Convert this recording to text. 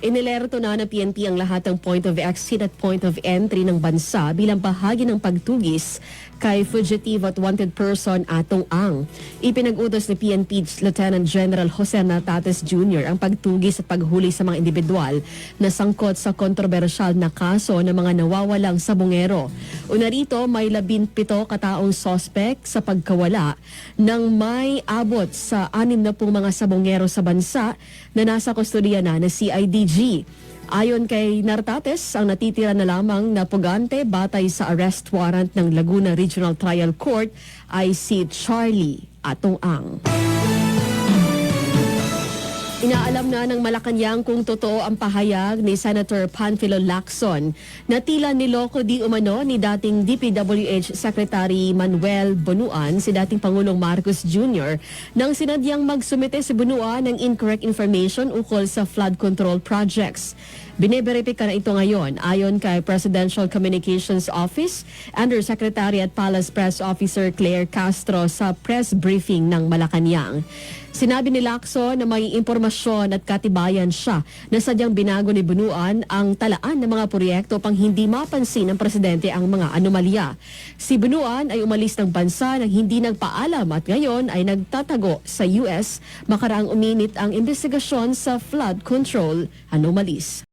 Inilerto na ng PNP ang lahat ng point of exit at point of entry ng bansa bilang bahagi ng pagtugis kay fugitive at wanted person Atong Ang. Ipinag-utos ni PNP Lieutenant General Jose Natates Jr. ang pagtugis at paghuli sa mga individual na sangkot sa kontrobersyal na kaso ng mga nawawalang sabongero. Una rito, may 17 kataong sospek sa pagkawala ng may abot sa 60 mga sabongero sa bansa na nasa kustodiya na CIDG. Ayon kay Nartates, ang natitira na lamang na pugante batay sa arrest warrant ng Laguna Regional Trial Court ay si Charlie Atong Ang. Inaalam na ng Malacanang kung totoo ang pahayag ni Senator Panfilo Lacson na tila niloko di umano ni dating DPWH Secretary Manuel Bonuan si dating Pangulong Marcos Jr. nang sinadyang magsumite si Bonuan ng incorrect information ukol sa flood control projects. Biniberipika na ito ngayon ayon kay Presidential Communications Office Undersecretary at Palace Press Officer Claire Castro sa press briefing ng Malacanang. Sinabi ni Lacson na may impormasyon at katibayan siya na sadyang binago ni Bonuan ang talaan ng mga proyekto pang hindi mapansin ng presidente ang mga anomalya. Si Bonuan ay umalis ng bansa nang hindi nagpaalam at ngayon ay nagtatago sa US makaraang uminit ang investigasyon sa flood control anomalies.